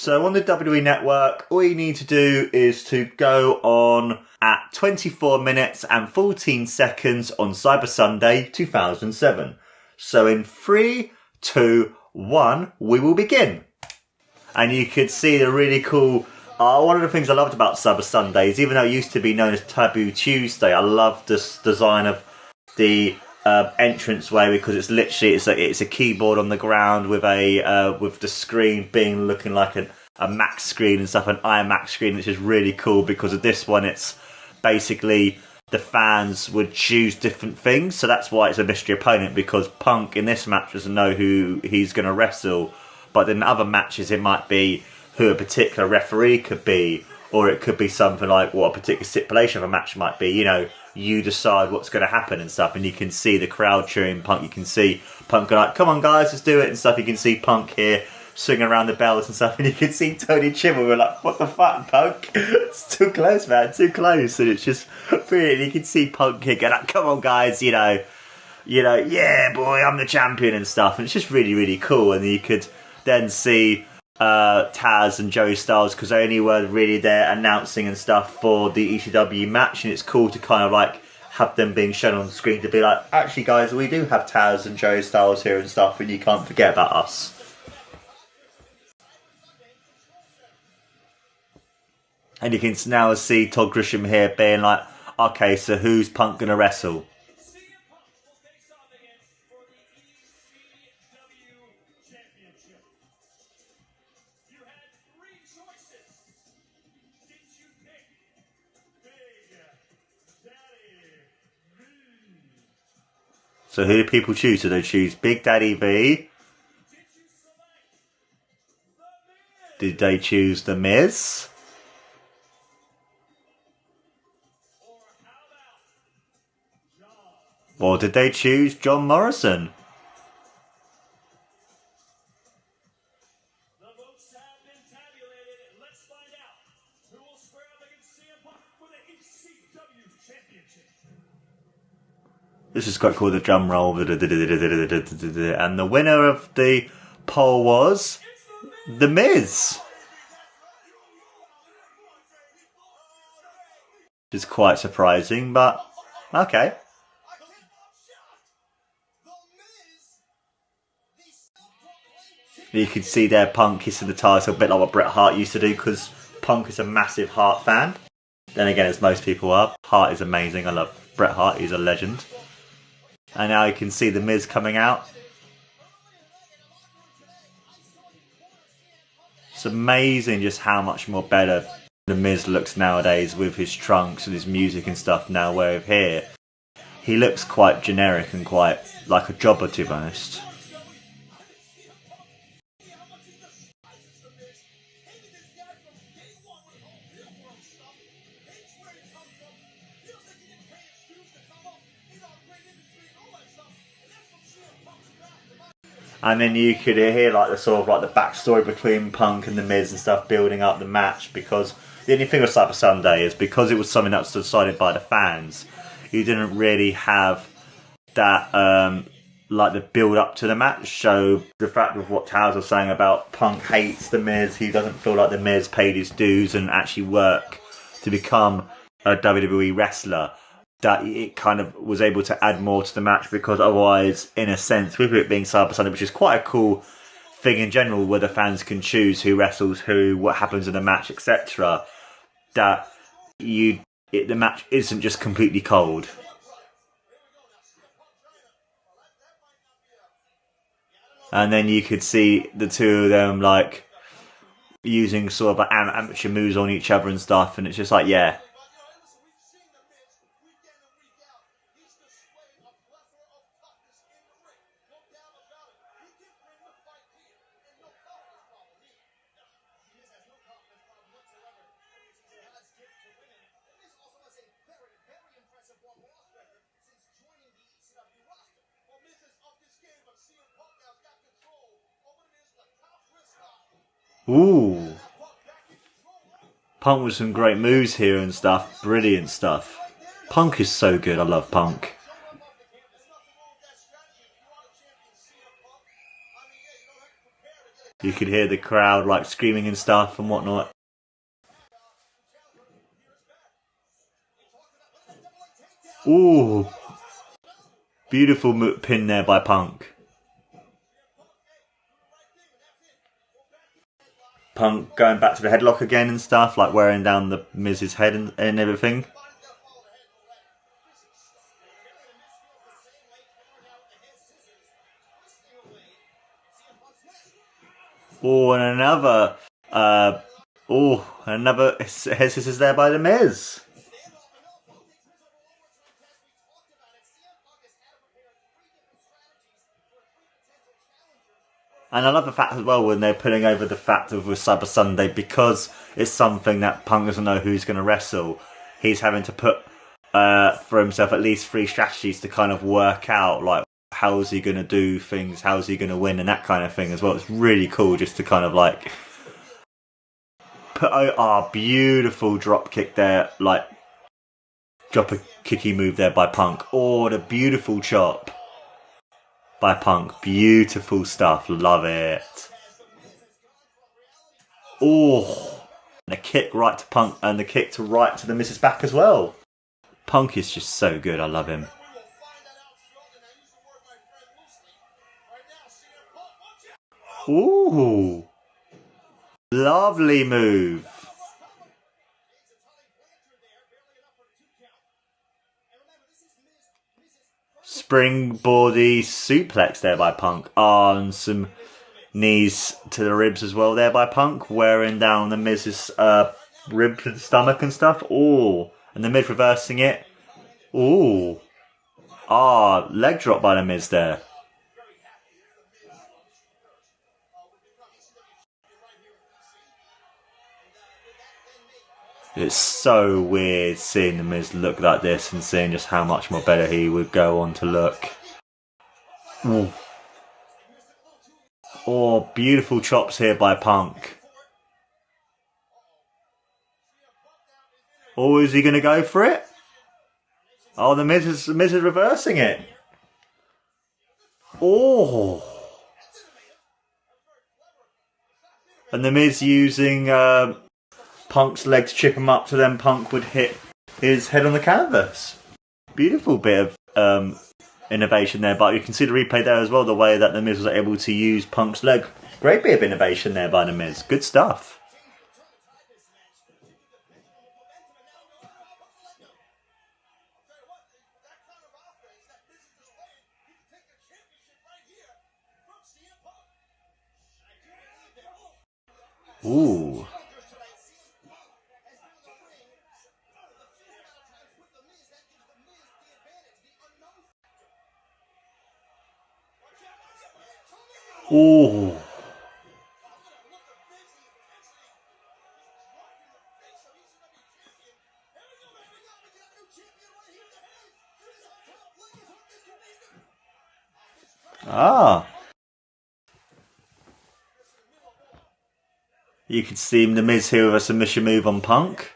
So on the WWE Network, all you need to do is to go on at 24 minutes and 14 seconds on Cyber Sunday 2007. So in 3, 2, 1, we will begin. And you could see the really cool... one of the things I loved about Cyber Sundays, even though it used to be known as Taboo Tuesday, I loved this design of the entranceway, because it's literally it's a keyboard on the ground with with the screen looking like a Mac screen and stuff, an iMac screen, which is really cool. Because of this one, it's basically the fans would choose different things, so that's why it's a mystery opponent, because Punk in this match doesn't know who he's going to wrestle, but in other matches it might be who a particular referee could be, or it could be something like what a particular stipulation of a match might be. You know, you decide what's going to happen and stuff, and you can see the crowd cheering Punk. You can see Punk go like, "Come on, guys, let's do it," and stuff. You can see Punk here swinging around the bells and stuff, and you can see Tony Chimel. We're like, "What the fuck, Punk? It's too close, man, too close." And it's just brilliant. You can see Punk here going like, "Come on, guys, you know, yeah, boy, I'm the champion," and stuff. And it's just really, really cool. And you could then see Taz and Joey Styles, because they only were really there announcing and stuff for the ECW match, and it's cool to kind of like have them being shown on the screen to be like, actually guys, we do have Taz and Joey Styles here and stuff, and you can't forget about us. And you can now see Todd Grisham here being like, okay, so who's Punk gonna wrestle? So who do people choose? So they choose Big Daddy V. Did they choose The Miz? Or did they choose John Morrison? The votes have been tabulated. Let's find out who will square up against CM Punk for the ECW Championship. This is quite cool, the drum roll. And the winner of the poll was The Miz. Which is quite surprising, but okay. You can see there Punk kissing the title, a bit like what Bret Hart used to do, because Punk is a massive Hart fan. Then again, as most people are, Hart is amazing. I love Bret Hart, he's a legend. And now you can see The Miz coming out. It's amazing just how much more better The Miz looks nowadays with his trunks and his music and stuff now, where here he looks quite generic and quite like a jobber, to be honest. And then you could hear like the sort of like the backstory between Punk and The Miz and stuff, building up the match, because the only thing with Cyber Sunday is because it was something that was decided by the fans, you didn't really have that like the build up to the match. So the fact of what Taz was saying about Punk hates The Miz, he doesn't feel like The Miz paid his dues and actually work to become a WWE wrestler, that it kind of was able to add more to the match, because otherwise, in a sense, with it being Cyber Sunday, which is quite a cool thing in general, where the fans can choose who wrestles who, what happens in the match, etc., that the match isn't just completely cold. And then you could see the two of them like using sort of like amateur moves on each other and stuff, and it's just like, yeah. Ooh. Punk with some great moves here and stuff. Brilliant stuff. Punk is so good. I love Punk. You could hear the crowd like screaming and stuff and whatnot. Ooh, beautiful pin there by Punk. Punk going back to the headlock again and stuff, like wearing down the Miz's head and everything. Oh, and another another head scissors there by the Miz. And I love the fact as well when they're putting over the fact of with Cyber Sunday, because it's something that Punk doesn't know who's going to wrestle. He's having to put for himself at least 3 strategies to kind of work out like how's he going to do things, how's he going to win, and that kind of thing as well. It's really cool just to kind of like put beautiful drop kick there, like drop a kicky move there by Punk. Oh, the beautiful chop by Punk. Beautiful stuff. Love it. Oh, and a kick right to Punk and the kick to right to the Miz's back as well. Punk is just so good. I love him. Ooh, lovely move. Springboardy suplex there by Punk. And some knees to the ribs as well there by Punk, wearing down the Miz's rib to the stomach and stuff. Oh, and the Miz reversing it. Oh, leg drop by the Miz there. It's so weird seeing the Miz look like this and seeing just how much more better he would go on to look. Ooh. Oh, beautiful chops here by Punk. Oh, is he going to go for it? Oh, the Miz is reversing it. Oh. And the Miz using Punk's leg to chip him up, so then Punk would hit his head on the canvas. Beautiful bit of innovation there, but you can see the replay there as well, the way that the Miz was able to use Punk's leg. Great bit of innovation there by the Miz. Good stuff. Ooh. Ooh. You could see the Miz here with a submission move on Punk.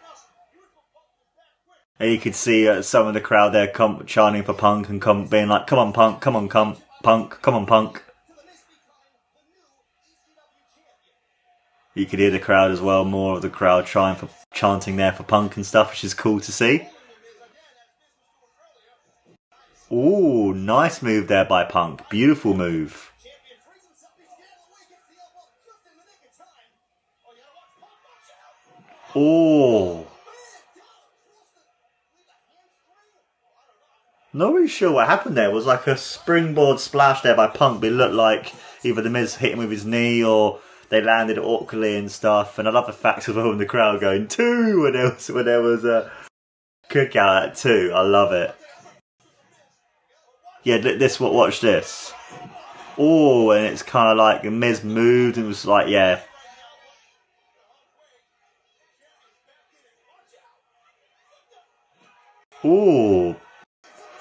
And you could see some of the crowd there chanting for Punk and being like, come on Punk, come on Punk, come on Punk. You could hear the crowd as well, more of the crowd chanting there for Punk and stuff, which is cool to see. Ooh, nice move there by Punk. Beautiful move. Oh. Not really sure what happened there. It was like a springboard splash there by Punk, but it looked like either the Miz hit him with his knee or they landed awkwardly and stuff. And I love the fact of all in the crowd going 2 when there was a cookout at 2. I love it. Yeah, watch this. Oh, and it's kind of like the Miz moved and was like, yeah. Ooh,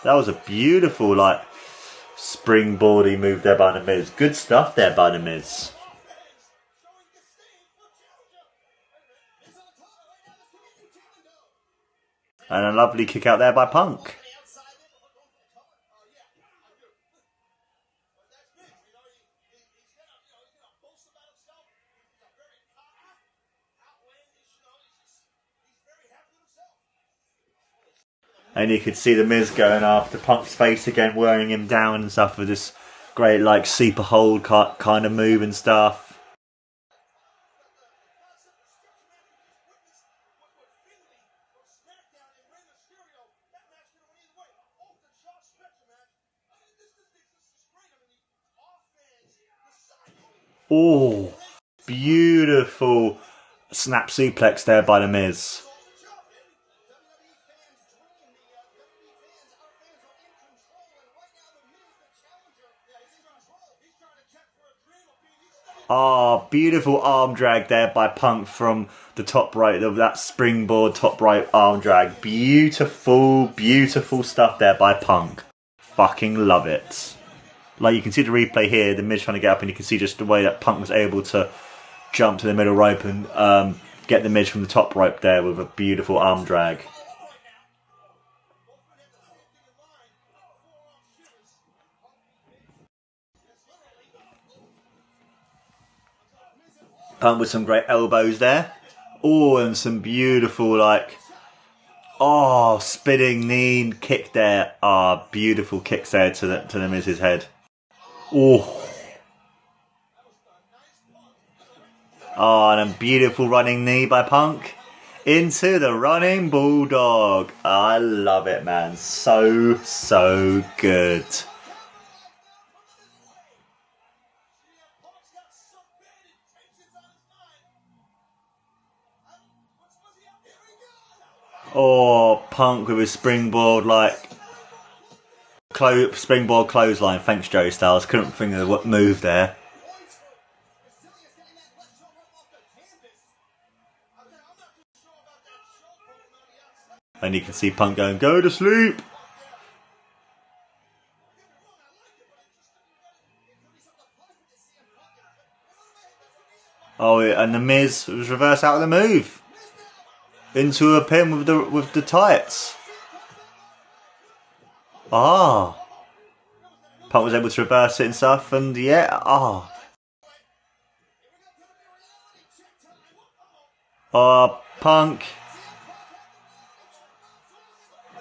that was a beautiful like springboardy move there by the Miz. Good stuff there by the Miz. And a lovely kick out there by Punk. And you could see the Miz going after Punk's face again, wearing him down and stuff with this great like super hold kind of move and stuff. Oh, beautiful snap suplex there by the Miz. Ah, beautiful arm drag there by Punk from the top right of that springboard top right arm drag. Beautiful, beautiful stuff there by Punk. Fucking love it. Like you can see the replay here, the Miz trying to get up, and you can see just the way that Punk was able to jump to the middle rope and get the Miz from the top rope there with a beautiful arm drag. Punk with some great elbows there. Oh, and some beautiful spinning knee kick there. Ah, beautiful kicks there to the Miz's head. Oh. Oh, and a beautiful running knee by Punk into the running bulldog. I love it, man. So, so good. Oh, Punk with his springboard springboard clothesline. Thanks, Joey Styles. Couldn't think of what move there. And you can see Punk going, go to sleep. Oh, and the Miz was reversed out of the move into a pin with the tights. Ah, Punk was able to reverse it and stuff, and yeah, Punk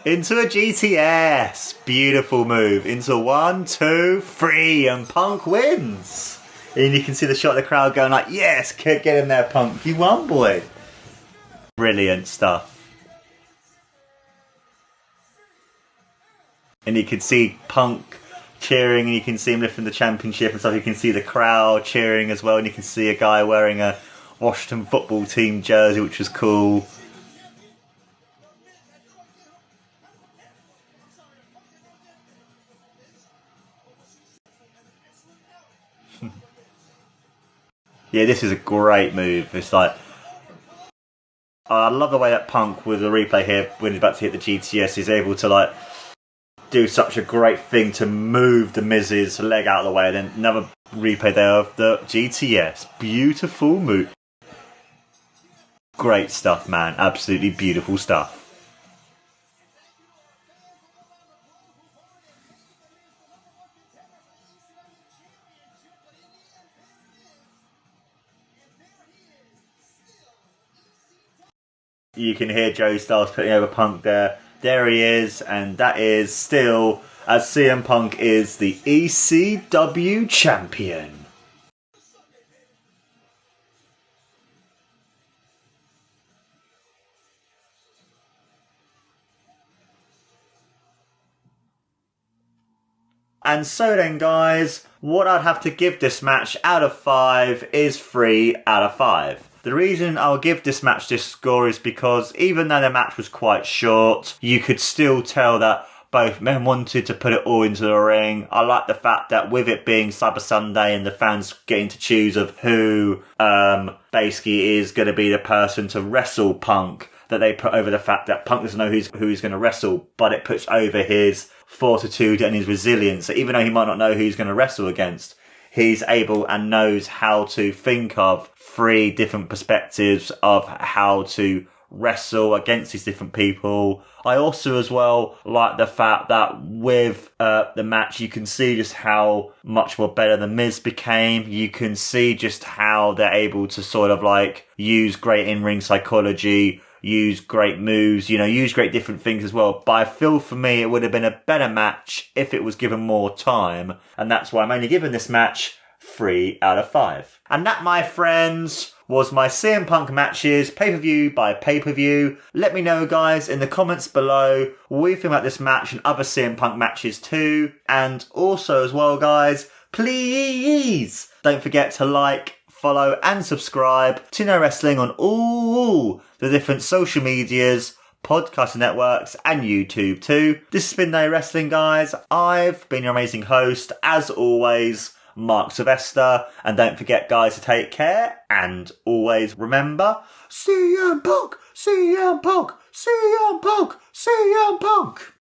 into a GTS. Beautiful move. Into 1, 2, 3, and Punk wins. And you can see the shot of the crowd going like, yes, get in there, Punk. You won, boy. Brilliant stuff. And you can see Punk cheering, and you can see him lifting the championship and stuff. You can see the crowd cheering as well, and you can see a guy wearing a Washington football team jersey, which was cool. Yeah, this is a great move. It's like, I love the way that Punk, with the replay here, when he's about to hit the GTS, is able to do such a great thing to move the Miz's leg out of the way. And then another replay there of the GTS. Beautiful move. Great stuff, man. Absolutely beautiful stuff. You can hear Joey Styles putting over Punk there. There he is, and that is still, as CM Punk is the ECW champion. And so then, guys, what I'd have to give this match out of 5 is 3 out of 5. The reason I'll give this match this score is because even though the match was quite short, you could still tell that both men wanted to put it all into the ring. I like the fact that with it being Cyber Sunday and the fans getting to choose of who basically is going to be the person to wrestle Punk, that they put over the fact that Punk doesn't know who he's going to wrestle, but it puts over his fortitude and his resilience. So even though he might not know who he's going to wrestle against, he's able and knows how to think of 3 different perspectives of how to wrestle against these different people. I also as well like the fact that with the match, you can see just how much more better the Miz became. You can see just how they're able to sort of use great in-ring psychology use great moves, use great different things as well. But I feel for me it would have been a better match if it was given more time. And that's why I'm only giving this match 3 out of 5. And that, my friends, was my CM Punk Matches pay-per-view by pay-per-view. Let me know, guys, in the comments below what you think about this match and other CM Punk matches too. And also as well, guys, please don't forget to like, follow and subscribe to No Wrestling on all the different social medias, podcast networks and YouTube too. This has been No Wrestling, guys. I've been your amazing host, as always, Mark Sylvester. And don't forget, guys, to take care and always remember, CM Punk, CM Punk, CM Punk, CM Punk.